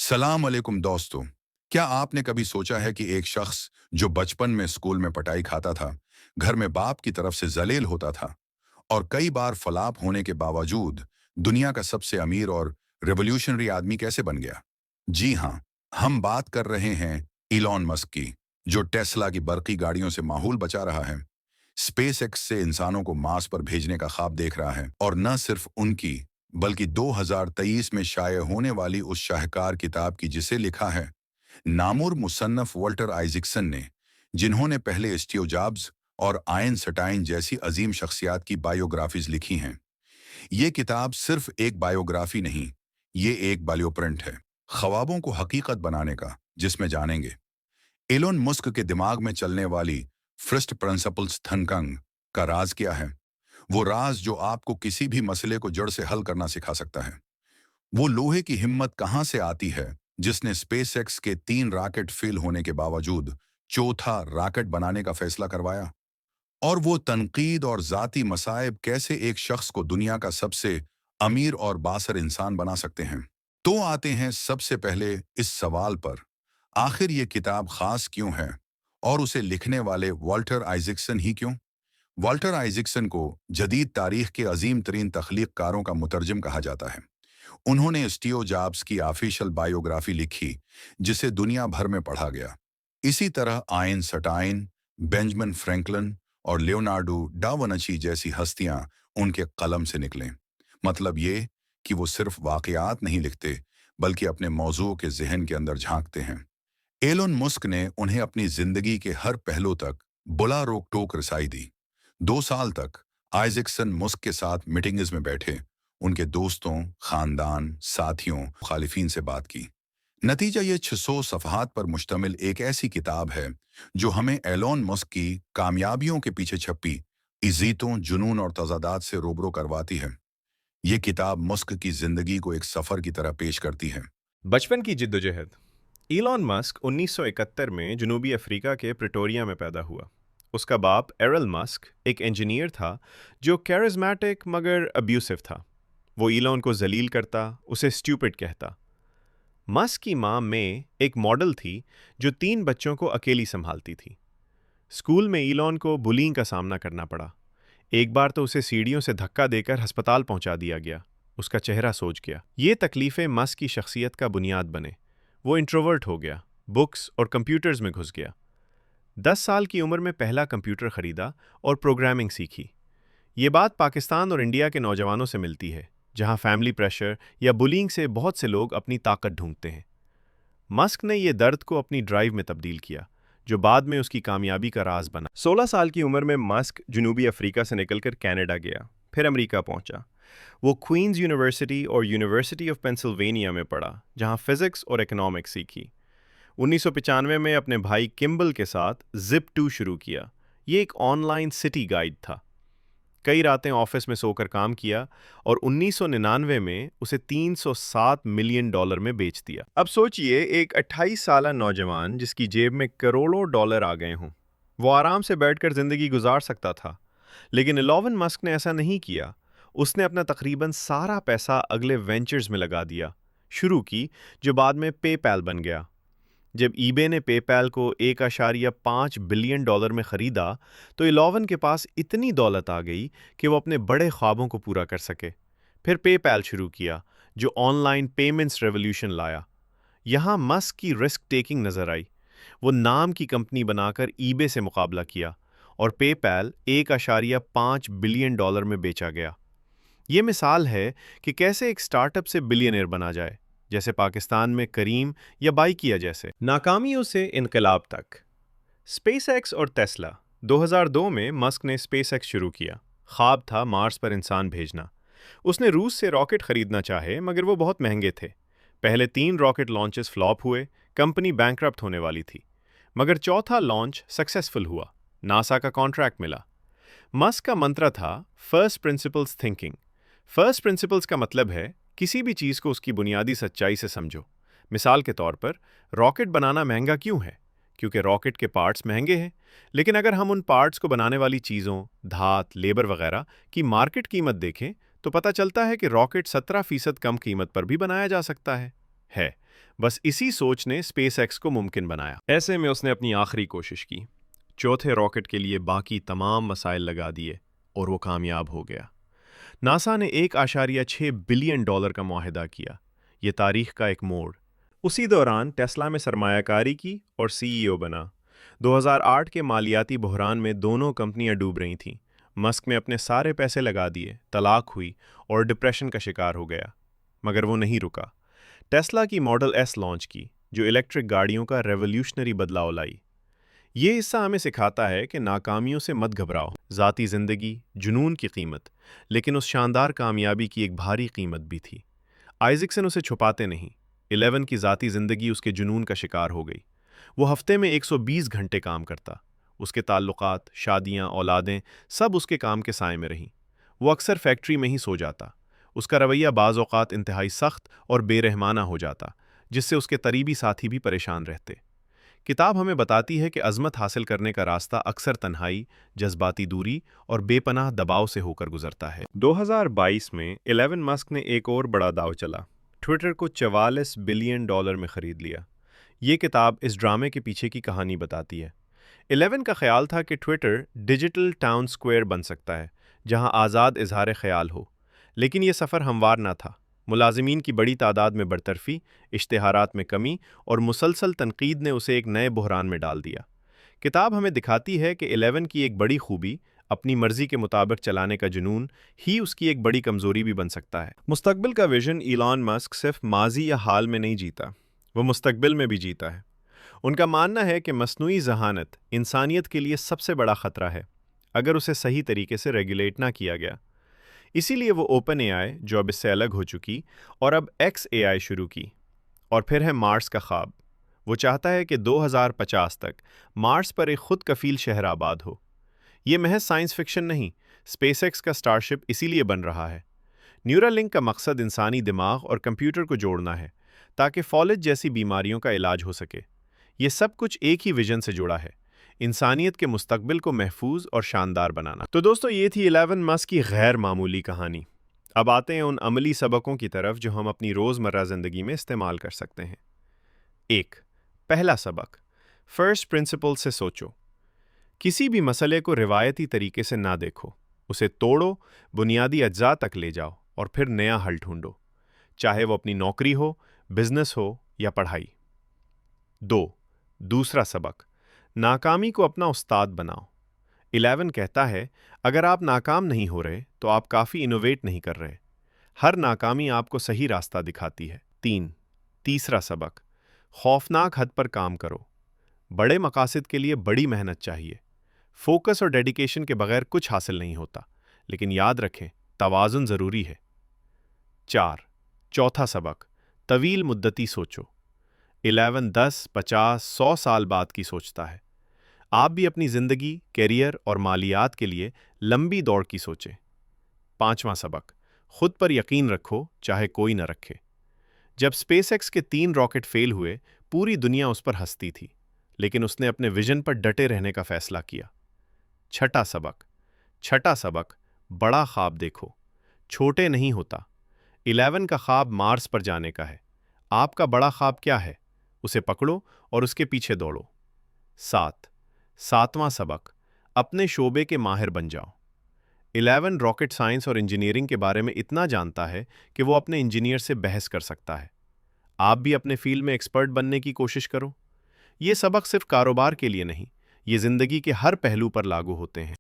सलाम अलैकुम दोस्तों। क्या आपने कभी सोचा है कि एक शख्स जो बचपन में स्कूल में पटाई खाता था, घर में बाप की तरफ से जलील होता था और कई बार फलाप होने के बावजूद दुनिया का सबसे अमीर और रेवोल्यूशनरी आदमी कैसे बन गया? जी हाँ, हम बात कर रहे हैं इलॉन मस्क की, जो टेस्ला की बरकी गाड़ियों से माहौल बचा रहा है, स्पेस एक्स से इंसानों को मार्स पर भेजने का ख्वाब देख रहा है और न सिर्फ उनकी बल्कि 2023 में शाये होने वाली उस शाहकार किताब की जिसे लिखा है नामुर मुसन्नफ वॉल्टर आइजैक्सन ने, जिन्होंने पहले स्टीव जॉब्स और आइंस्टाइन जैसी अजीम शख्सियात की बायोग्राफीज लिखी हैं। ये किताब सिर्फ एक बायोग्राफी नहीं, ये एक बायोप्रिंट है ख्वाबों को हकीकत बनाने का, जिसमें जानेंगे एलोन मस्क के दिमाग में चलने वाली फर्स्ट प्रिंसिपल्स थिंकिंग का राज क्या है। वो राज जो आपको किसी भी मसले को जड़ से हल करना सिखा सकता है। वो लोहे की हिम्मत कहां से आती है जिसने स्पेसएक्स के 3 रॉकेट फेल होने के बावजूद चौथा रॉकेट बनाने का फैसला करवाया। और वो तनकीद और जाती मसाइब कैसे एक शख्स को दुनिया का सबसे अमीर और बासर इंसान बना सकते हैं। तो आते हैं सबसे पहले इस सवाल पर, आखिर ये किताब खास क्यों है और उसे लिखने वाले वॉल्टर आइजैक्सन ही क्यों? वॉल्टर आइजैक्सन को जदीद तारीख के अजीम तरीन तख्लीक़कारों का मुतरजम कहा जाता है। उन्होंने स्टीव जॉब्स की ऑफिशियल बायोग्राफी लिखी, जिसे दुनिया भर में पढ़ा गया। इसी तरह आइंस्टाइन, बेंजामिन फ्रैंकलिन और लियोनार्डो डा विंची जैसी हस्तियां उनके कलम से निकलें। मतलब ये कि वो सिर्फ वाक़यात नहीं लिखते, बल्कि अपने मौजू के जहन के अंदर झांकते हैं। एलोन मस्क ने उन्हें अपनी जिंदगी के हर पहलू तक बुला रोक टोक रसाई दी। 2 साल तक आइजैक्सन मस्क के साथ मीटिंग्स में बैठे, उनके दोस्तों, खानदान, साथियों, मुखालिफिन से बात की। नतीजा ये 600 सफ़हात पर मुश्तमिल एक ऐसी किताब है जो हमें एलोन मस्क की कामयाबियों के पीछे छपी इज़्ज़तों, जुनून और तज़ादात से रूबरू करवाती है। ये किताब मस्क की जिंदगी को एक सफ़र की तरह पेश करती है। बचपन की जिद्दोजहद। इलॉन मस्क 1971 में जनूबी अफ्रीका के प्रिटोरिया में पैदा हुआ। उसका बाप एरल मस्क एक इंजीनियर था जो कैरिज्मेटिक मगर अब्यूसिव था। वो इलॉन को जलील करता, उसे स्टूपिड कहता। मस्क की मां में एक मॉडल थी जो 3 बच्चों को अकेली संभालती थी। स्कूल में इलॉन को बुलिंग का सामना करना पड़ा। एक बार तो उसे सीढ़ियों से धक्का देकर अस्पताल पहुंचा दिया गया। उसका चेहरा सोच गया। ये तकलीफ़ें मस्क की शख्सियत का बुनियाद बने। वो इंट्रोवर्ट हो गया, बुक्स और कंप्यूटर्स में घुस गया। 10 साल की उम्र में पहला कंप्यूटर खरीदा और प्रोग्रामिंग सीखी। ये बात पाकिस्तान और इंडिया के नौजवानों से मिलती है, जहां फैमिली प्रेशर या बुलिंग से बहुत से लोग अपनी ताकत ढूंढते हैं। मस्क ने ये दर्द को अपनी ड्राइव में तब्दील किया, जो बाद में उसकी कामयाबी का राज बना। 16 साल की उम्र में मस्क जनूबी अफ्रीका से निकलकर कनाडा गया, फिर अमेरिका पहुंचा। वो क्वींस यूनिवर्सिटी और यूनिवर्सिटी ऑफ पेंसिल्वेनिया में पढ़ा, जहां फिजिक्स और इकोनॉमिक्स सीखी। 1995 में अपने भाई किम्बल के साथ Zip2 शुरू किया। ये एक ऑनलाइन सिटी गाइड था। कई रातें ऑफिस में सोकर काम किया और 1999 में उसे $307 मिलियन में बेच दिया। अब सोचिए, एक 28 साला नौजवान जिसकी जेब में करोड़ों डॉलर आ गए हों, वो आराम से बैठकर जिंदगी गुजार सकता था। लेकिन एलोन मस्क ने ऐसा नहीं किया। उसने अपना तकरीबन सारा पैसा अगले वेंचर्स में लगा दिया, शुरू की, जो बाद में पेपैल बन गया। जब ईबे ने पेपैल को 1.5 बिलियन डॉलर में ख़रीदा, तो एलोन के पास इतनी दौलत आ गई कि वो अपने बड़े ख्वाबों को पूरा कर सके। फिर पेपैल शुरू किया, जो ऑनलाइन पेमेंट्स रेवोल्यूशन लाया। यहाँ मस्क की रिस्क टेकिंग नज़र आई। वो नाम की कंपनी बनाकर ईबे से मुकाबला किया और पेपैल 1.5 बिलियन डॉलर में बेचा गया। ये मिसाल है कि कैसे एक स्टार्टअप से बिलियनियर बना जाए, जैसे पाकिस्तान में करीम या बाइकिया जैसे। नाकामियों से इनकलाब तक। स्पेसएक्स और टेस्ला। 2002 में मस्क ने स्पेसएक्स शुरू किया। ख्वाब था मार्स पर इंसान भेजना। उसने रूस से रॉकेट खरीदना चाहे, मगर वो बहुत महंगे थे। पहले 3 रॉकेट लॉन्चेस फ्लॉप हुए, कंपनी बैंकरप्ट होने वाली थी। मगर चौथा लॉन्च सक्सेसफुल हुआ, नासा का कॉन्ट्रैक्ट मिला। मस्क का मंत्र था first principles thinking. First principles का मतलब है किसी भी चीज़ को उसकी बुनियादी सच्चाई से समझो। मिसाल के तौर पर, रॉकेट बनाना महंगा क्यों है? क्योंकि रॉकेट के पार्ट्स महंगे हैं। लेकिन अगर हम उन पार्ट्स को बनाने वाली चीज़ों, धात, लेबर वगैरह की मार्केट कीमत देखें, तो पता चलता है कि रॉकेट 17% कम कीमत पर भी बनाया जा सकता है। ہے۔ بس اسی سوچ نے اسپیس ایکس کو ممکن بنایا۔ ایسے میں اس نے اپنی آخری کوشش کی، چوتھے راکٹ کے لیے باقی تمام مسائل لگا دیے اور وہ کامیاب ہو گیا۔ ناسا نے $1.6 بلین کا معاہدہ کیا۔ یہ تاریخ کا ایک موڑ۔ اسی دوران ٹیسلا میں سرمایہ کاری کی اور CEO بنا۔ 2008 کے مالیاتی بحران میں دونوں کمپنیاں ڈوب رہی تھیں۔ مسک نے اپنے سارے پیسے لگا دیے، طلاق ہوئی اور ڈپریشن کا شکار ہو گیا۔ مگر وہ نہیں رکا۔ ٹیسلا کی ماڈل ایس لانچ کی، جو الیکٹرک گاڑیوں کا ریولوشنری بدلاؤ لائی۔ یہ حصہ ہمیں سکھاتا ہے کہ ناکامیوں سے مت گھبراؤ۔ ذاتی زندگی، جنون کی قیمت، لیکن اس شاندار کامیابی کی ایک بھاری قیمت بھی تھی۔ آئزکسن اسے چھپاتے نہیں۔ 11 کی ذاتی زندگی اس کے جنون کا شکار ہو گئی۔ وہ ہفتے میں 120 گھنٹے کام کرتا۔ اس کے تعلقات، شادیاں، اولادیں، سب اس کے کام کے سائے میں رہیں۔ وہ اکثر فیکٹری میں ہی سو جاتا۔ اس کا رویہ بعض اوقات انتہائی سخت اور بے رحمانہ ہو جاتا، جس سے اس کے قریبی ساتھی بھی پریشان رہتے۔ کتاب ہمیں بتاتی ہے کہ عظمت حاصل کرنے کا راستہ اکثر تنہائی، جذباتی دوری اور بے پناہ دباؤ سے ہو کر گزرتا ہے۔ 2022 میں ایلن مسک نے ایک اور بڑا داؤ چلا۔ ٹویٹر کو $44 بلین میں خرید لیا۔ یہ کتاب اس ڈرامے کے پیچھے کی کہانی بتاتی ہے۔ ایلن کا خیال تھا کہ ٹویٹر ڈیجیٹل ٹاؤن اسکوائر بن سکتا ہے، جہاں آزاد اظہار خیال ہو۔ لیکن یہ سفر ہموار نہ تھا۔ ملازمین کی بڑی تعداد میں برطرفی، اشتہارات میں کمی اور مسلسل تنقید نے اسے ایک نئے بحران میں ڈال دیا۔ کتاب ہمیں دکھاتی ہے کہ ایلن کی ایک بڑی خوبی، اپنی مرضی کے مطابق چلانے کا جنون، ہی اس کی ایک بڑی کمزوری بھی بن سکتا ہے۔ مستقبل کا ویژن ایلن مسک صرف ماضی یا حال میں نہیں جیتا، وہ مستقبل میں بھی جیتا ہے۔ ان کا ماننا ہے کہ مصنوعی ذہانت انسانیت کے لیے سب سے بڑا خطرہ ہے، اگر اسے صحیح طریقے سے ریگولیٹ نہ کیا گیا۔ اسی لیے وہ اوپن اے آئی، جو اب اس سے الگ ہو چکی، اور اب ایکس اے آئی شروع کی۔ اور پھر ہے مارس کا خواب۔ وہ چاہتا ہے کہ 2050 تک مارس پر ایک خود کفیل شہر آباد ہو۔ یہ محض سائنس فکشن نہیں، اسپیس ایکس کا اسٹارشپ اسی لیے بن رہا ہے۔ نیورالنک کا مقصد انسانی دماغ اور کمپیوٹر کو جوڑنا ہے، تاکہ فالج جیسی بیماریوں کا علاج ہو سکے۔ یہ سب کچھ ایک ہی ویژن سے جڑا ہے، انسانیت کے مستقبل کو محفوظ اور شاندار بنانا۔ تو دوستو، یہ تھی ایلن مسک کی غیر معمولی کہانی۔ اب آتے ہیں ان عملی سبقوں کی طرف جو ہم اپنی روزمرہ زندگی میں استعمال کر سکتے ہیں۔ 1. پہلا سبق، فرسٹ پرنسپل سے سوچو۔ کسی بھی مسئلے کو روایتی طریقے سے نہ دیکھو، اسے توڑو، بنیادی اجزاء تک لے جاؤ اور پھر نیا حل ڈھونڈو، چاہے وہ اپنی نوکری ہو، بزنس ہو یا پڑھائی۔ 2. دوسرا سبق، ناکامی کو اپنا استاد بناؤ۔ ایلن کہتا ہے، اگر آپ ناکام نہیں ہو رہے تو آپ کافی انوویٹ نہیں کر رہے۔ ہر ناکامی آپ کو صحیح راستہ دکھاتی ہے۔ 3. تیسرا سبق، خوفناک حد پر کام کرو۔ بڑے مقاصد کے لیے بڑی محنت چاہیے۔ فوکس اور ڈیڈیکیشن کے بغیر کچھ حاصل نہیں ہوتا، لیکن یاد رکھیں، توازن ضروری ہے۔ 4. چوتھا سبق، طویل مدتی سوچو۔ ایلن 10، 50، 100 سال بعد کی سوچتا ہے۔ آپ بھی اپنی زندگی، کیریئر اور مالیات کے لیے لمبی دوڑ کی سوچیں۔ 5واں سبق، خود پر یقین رکھو، چاہے کوئی نہ رکھے۔ جب اسپیس ایکس کے 3 راکٹ فیل ہوئے، پوری دنیا اس پر ہنستی تھی، لیکن اس نے اپنے ویژن پر ڈٹے رہنے کا فیصلہ کیا۔ چھٹا سبق، بڑا خواب دیکھو، چھوٹے نہیں ہوتا۔ ایلن کا خواب مارس پر جانے کا ہے۔ آپ کا بڑا خواب کیا ہے؟ اسے پکڑو اور اس کے پیچھے دوڑو۔ 7واں سبق، اپنے شعبے کے ماہر بن جاؤ۔ ایلن راکٹ سائنس اور انجینئرنگ کے بارے میں اتنا جانتا ہے کہ وہ اپنے انجینئر سے بحث کر سکتا ہے۔ آپ بھی اپنے فیلڈ میں ایکسپرٹ بننے کی کوشش کرو۔ یہ سبق صرف کاروبار کے لیے نہیں، یہ زندگی کے ہر پہلو پر لاگو ہوتے ہیں۔